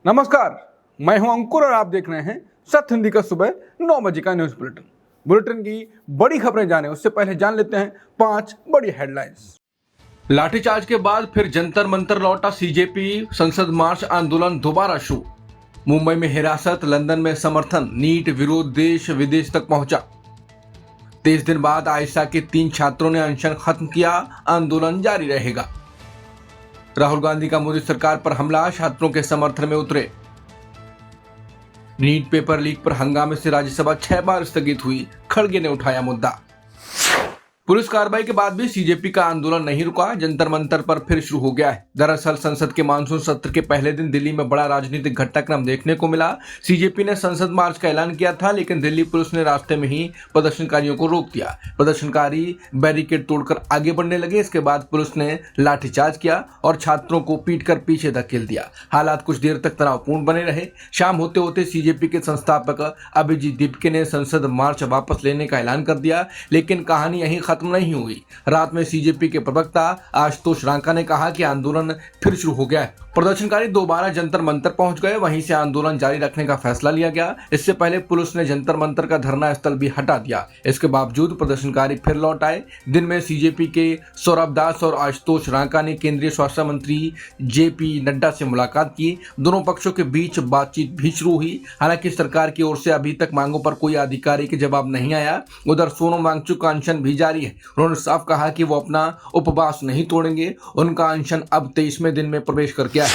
नमस्कार, मैं हूं अंकुर और आप देख रहे हैं सत्य हिंदी का सुबह 9 बजे का न्यूज बुलेटिन की बड़ी खबरें जाने उससे पहले जान लेते हैं 5 बड़ी हेडलाइंस। लाठीचार्ज के बाद फिर जंतर मंतर लौटा सीजेपी संसद मार्च आंदोलन दोबारा शुरू। मुंबई में हिरासत, लंदन में समर्थन, नीट विरोध देश विदेश तक पहुंचा। 23 दिन बाद आयशा के 3 छात्रों ने अनशन खत्म किया, आंदोलन जारी रहेगा। राहुल गांधी का मोदी सरकार पर हमला, छात्रों के समर्थन में उतरे। नीट पेपर लीक पर हंगामे से राज्यसभा 6 बार स्थगित हुई, खड़गे ने उठाया मुद्दा। पुलिस कार्रवाई के बाद भी सीजेपी का आंदोलन नहीं रुका, जंतर मंतर पर फिर शुरू हो गया है। दरअसल संसद के मानसून सत्र के पहले दिन दिल्ली में बड़ा राजनीतिक घटनाक्रम देखने को मिला। सीजेपी ने संसद मार्च का ऐलान किया था, लेकिन दिल्ली पुलिस ने रास्ते में ही प्रदर्शनकारियों को रोक दिया। प्रदर्शनकारी बैरिकेड तोड़कर आगे बढ़ने लगे। इसके बाद पुलिस ने लाठीचार्ज किया और छात्रों को पीटकर पीछे धकेल दिया। हालात कुछ देर तक तनावपूर्ण बने रहे। शाम होते होते सीजेपी के संस्थापक अभिजीत दीपके ने संसद मार्च वापस लेने का ऐलान कर दिया, लेकिन कहानी यहीं खत्म नहीं हुई। रात में सीजेपी के प्रवक्ता आशुतोष रांका ने कहा कि आंदोलन फिर शुरू हो गया है। प्रदर्शनकारी दोबारा जंतर मंतर पहुंच गए, वहीं से आंदोलन जारी रखने का फैसला लिया गया। इससे पहले पुलिस ने जंतर मंतर का धरना स्थल भी हटा दिया। इसके बावजूद प्रदर्शनकारी फिर लौट आए। दिन में सीजेपी के सौरभ दास और आशुतोष रांका ने केंद्रीय स्वास्थ्य मंत्री जेपी नड्डा से मुलाकात की। दोनों पक्षों के बीच बातचीत भी शुरू हुई। हालांकि सरकार की ओर से अभी तक मांगों पर कोई आधिकारिक जवाब नहीं आया। उधर सोनम वांगचुक का अनशन भी जारी है। उन्होंने साफ कहा कि वो अपना उपवास नहीं तोड़ेंगे। उनका अनशन अब 23वें दिन में प्रवेश कर गया है।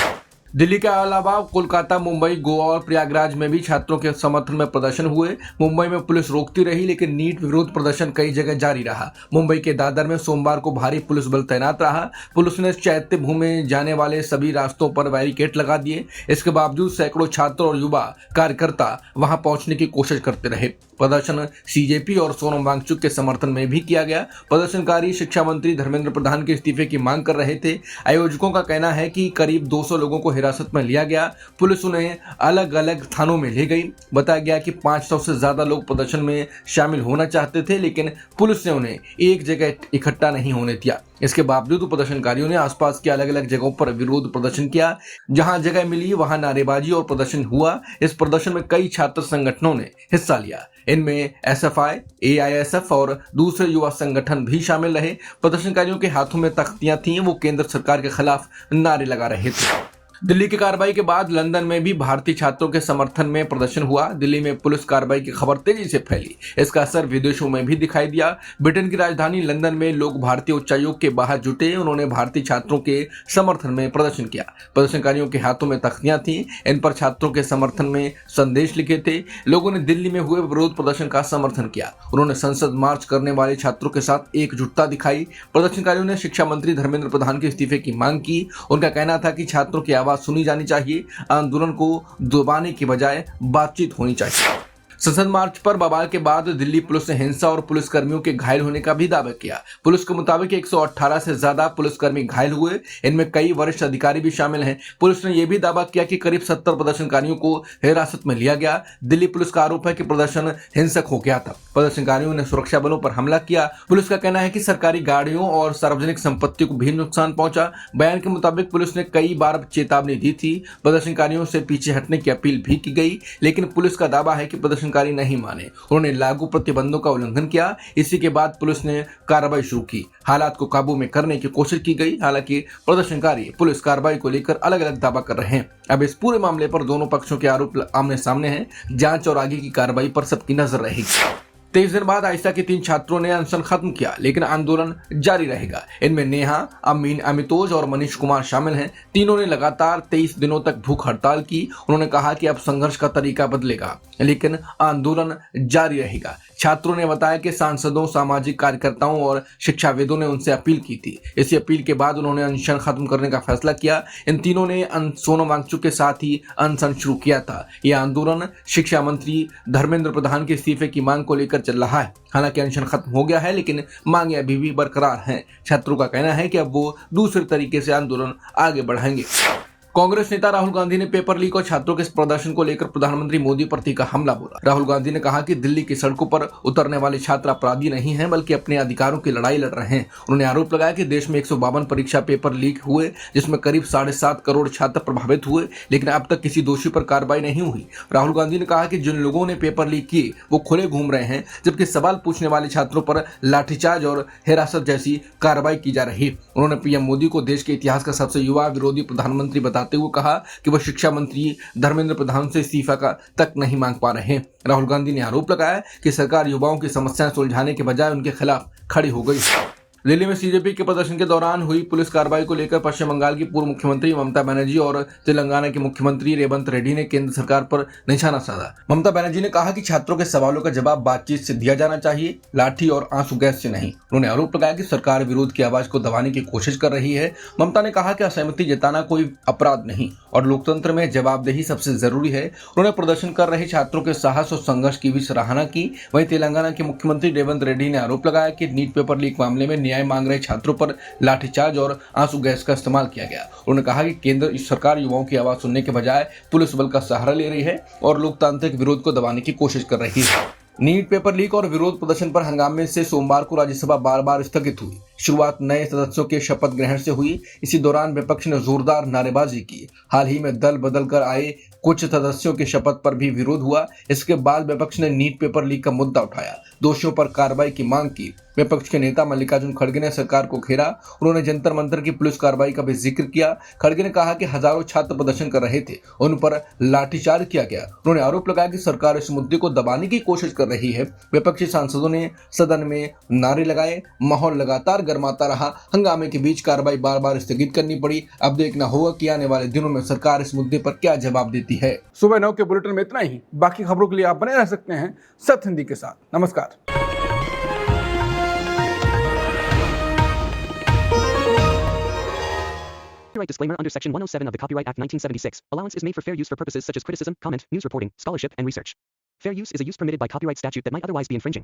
दिल्ली के अलावा कोलकाता, मुंबई, गोवा और प्रयागराज में भी छात्रों के समर्थन में प्रदर्शन हुए। मुंबई में पुलिस रोकती रही, लेकिन नीट विरोध प्रदर्शन कई जगह जारी रहा। मुंबई के दादर में सोमवार को भारी पुलिस बल तैनात रहा। पुलिस ने चैत्य भूमि जाने वाले सभी रास्तों पर बैरिकेड लगा दिए। इसके बावजूद सैकड़ों छात्र और युवा कार्यकर्ता वहां पहुंचने की कोशिश करते रहे। प्रदर्शन सीजेपी और सोनम वांगचुक के समर्थन में भी किया गया। प्रदर्शनकारी शिक्षा मंत्री धर्मेंद्र प्रधान के इस्तीफे की मांग कर रहे थे। आयोजकों का कहना है कि करीब 200 लोगों को हिरासत में लिया गया। पुलिस उन्हें अलग अलग थानों में ले गई। बताया गया कि 500 से ज्यादा लोग प्रदर्शन में शामिल होना चाहते थे, लेकिन पुलिस ने उन्हें एक जगह इकट्ठा नहीं होने दिया। इसके बावजूद प्रदर्शनकारियों ने आसपास की अलग अलग जगहों पर विरोध प्रदर्शन किया। जहां जगह मिली वहां नारेबाजी और प्रदर्शन हुआ। इस प्रदर्शन में कई छात्र संगठनों ने हिस्सा लिया। इनमें एसएफआई, एआईएसएफ और दूसरे युवा संगठन भी शामिल रहे। प्रदर्शनकारियों के हाथों में तख्तियां थीं। वो केंद्र सरकार के खिलाफ नारे लगा रहे थे। दिल्ली की कार्रवाई के बाद लंदन में भी भारतीय छात्रों के समर्थन में प्रदर्शन हुआ। दिल्ली में पुलिस कार्रवाई की खबर तेजी से फैली। इसका असर विदेशों में भी दिखाई दिया। ब्रिटेन की राजधानी लंदन में लोग भारतीय उच्चायोग के बाहर जुटे। उन्होंने भारतीय छात्रों के समर्थन में प्रदर्शन किया। प्रदर्शनकारियों के हाथों में तख्तियां थीं। इन पर छात्रों के समर्थन में संदेश लिखे थे। लोगों ने दिल्ली में हुए विरोध प्रदर्शन का समर्थन किया। उन्होंने संसद मार्च करने वाले छात्रों के साथ एकजुटता दिखाई। प्रदर्शनकारियों ने शिक्षा मंत्री धर्मेंद्र प्रधान के इस्तीफे की मांग की। उनका कहना था कि छात्रों की आवाज सुनी जानी चाहिए। आंदोलन को दबाने की बजाय बातचीत होनी चाहिए। संसद मार्च पर बवाल के बाद दिल्ली पुलिस ने हिंसा और पुलिसकर्मियों के घायल होने का भी दावा किया। पुलिस के मुताबिक 118 से ज्यादा पुलिसकर्मी घायल हुए। इनमें कई वरिष्ठ अधिकारी भी शामिल हैं। पुलिस ने यह भी दावा किया कि करीब 70 प्रदर्शनकारियों को हिरासत में लिया गया। दिल्ली पुलिस का आरोप है कि प्रदर्शन हिंसक हो गया था। प्रदर्शनकारियों ने सुरक्षा बलों पर हमला किया। पुलिस का कहना है कि सरकारी गाड़ियों और सार्वजनिक संपत्ति को भी नुकसान पहुंचा। बयान के मुताबिक पुलिस ने कई बार चेतावनी दी थी। प्रदर्शनकारियों से पीछे हटने की अपील भी की गई, लेकिन पुलिस का दावा है कि प्रदर्शन नहीं माने। उन्होंने लागू प्रतिबंधों का उल्लंघन किया। इसी के बाद पुलिस ने कार्रवाई शुरू की। हालात को काबू में करने की कोशिश की गई। हालांकि प्रदर्शनकारी पुलिस कार्रवाई को लेकर अलग अलग दावा कर रहे हैं। अब इस पूरे मामले पर दोनों पक्षों के आरोप आमने सामने हैं। जांच और आगे की कार्रवाई पर सबकी नजर रहेगी। 23 दिन बाद आयशा के 3 छात्रों ने अनशन खत्म किया, लेकिन आंदोलन जारी रहेगा। इनमें नेहा, अमीन, अमितोज और मनीष कुमार शामिल हैं। तीनों ने लगातार 23 दिनों तक भूख हड़ताल की। उन्होंने कहा कि अब संघर्ष का तरीका बदलेगा, लेकिन आंदोलन जारी रहेगा। छात्रों ने बताया कि सांसदों, सामाजिक कार्यकर्ताओं और शिक्षाविदों ने उनसे अपील की थी। इसी अपील के बाद उन्होंने अनशन खत्म करने का फैसला किया। इन तीनों ने सोनम वांगचुक के साथ ही अनशन शुरू किया था। यह आंदोलन शिक्षा मंत्री धर्मेंद्र प्रधान के इस्तीफे की मांग को लेकर चल रहा है। हालांकि अनशन खत्म हो गया है, लेकिन मांगे अभी भी बरकरार हैं। छात्रों का कहना है कि अब वो दूसरे तरीके से आंदोलन आगे बढ़ाएंगे। कांग्रेस नेता राहुल गांधी ने पेपर लीक और छात्रों के इस प्रदर्शन को लेकर प्रधानमंत्री मोदी पर तीखा हमला बोला। राहुल गांधी ने कहा कि दिल्ली की सड़कों पर उतरने वाले छात्र अपराधी नहीं हैं, बल्कि अपने अधिकारों की लड़ाई लड़ रहे हैं। उन्होंने आरोप लगाया कि देश में 152 परीक्षा पेपर लीक हुए, जिसमें करीब 7.5 करोड़ छात्र प्रभावित हुए, लेकिन अब तक किसी दोषी पर कार्रवाई नहीं हुई। राहुल गांधी ने कहा कि जिन लोगों ने पेपर लीक किए वो खुले घूम रहे हैं, जबकि सवाल पूछने वाले छात्रों पर लाठीचार्ज और हिरासत जैसी कार्रवाई की जा रही। उन्होंने पीएम मोदी को देश के इतिहास का सबसे युवा विरोधी प्रधानमंत्री बताते हुए कहा कि वह शिक्षा मंत्री धर्मेंद्र प्रधान से इस्तीफा का तक नहीं मांग पा रहे हैं। राहुल गांधी ने आरोप लगाया कि सरकार युवाओं की समस्याएं सुलझाने के बजाय उनके खिलाफ खड़ी हो गई। दिल्ली में सीजेपी के प्रदर्शन के दौरान हुई पुलिस कार्रवाई को लेकर पश्चिम बंगाल की पूर्व मुख्यमंत्री ममता बनर्जी और तेलंगाना के मुख्यमंत्री रेवंत रेड्डी ने केंद्र सरकार पर निशाना साधा। ममता बनर्जी ने कहा कि छात्रों के सवालों का जवाब बातचीत से दिया जाना चाहिए, लाठी और आंसू गैस से नहीं। उन्होंने आरोप लगाया कि सरकार विरोध की आवाज को दबाने की कोशिश कर रही है। ममता ने कहा कि असहमति जताना कोई अपराध नहीं और लोकतंत्र में जवाबदेही सबसे जरूरी है। उन्होंने प्रदर्शन कर रहे छात्रों के साहस और संघर्ष की भी सराहना की। वहीं तेलंगाना के मुख्यमंत्री रेवंत रेड्डी ने आरोप लगाया कि नीट पेपर लीक मामले में न्याय मांग रहे छात्रों पर लाठीचार्ज और आंसू गैस का इस्तेमाल किया गया। उन्होंने कहा कि केंद्र सरकार युवाओं की आवाज सुनने के बजाय पुलिस बल का सहारा ले रही है और लोकतांत्रिक विरोध को दबाने की कोशिश कर रही है। नीट पेपर लीक और विरोध प्रदर्शन पर हंगामे से सोमवार को राज्यसभा बार-बार स्थगित हुई। शुरुआत नए सदस्यों के शपथ ग्रहण से हुई। इसी दौरान विपक्ष ने जोरदार नारेबाजी की। हाल ही में दल बदल कर आए कुछ सदस्यों के शपथ पर भी विरोध हुआ। इसके बाद विपक्ष ने नीट पेपर लीक का मुद्दा उठाया, दोषियों पर कार्रवाई की मांग की। विपक्ष के नेता मल्लिकार्जुन खड़गे ने सरकार को घेरा। उन्होंने जंतर मंतर की पुलिस कार्रवाई का भी जिक्र किया। खड़गे ने कहा कि हजारों छात्र प्रदर्शन कर रहे थे, उन पर लाठीचार्ज किया गया। उन्होंने आरोप लगाया कि सरकार इस मुद्दे को दबाने की कोशिश कर रही है। विपक्षी सांसदों ने सदन में नारे लगाए। माहौल लगातार गर्माता रहा। हंगामे के बीच कार्रवाई बार बार स्थगित करनी पड़ी। अब देखना होगा कि आने वाले दिनों में सरकार इस मुद्दे पर क्या जवाब देती है। सुबह 9 के बुलेटिन में इतना ही। बाकी खबरों के लिए आप बने रह सकते हैं सत्य हिंदी के साथ। नमस्कार। Copyright disclaimer under Section 107 of the Copyright Act 1976. Allowance is made for fair use for purposes such as criticism, comment, news reporting, scholarship, and research. Fair use is a use permitted by copyright statute that might otherwise be infringing.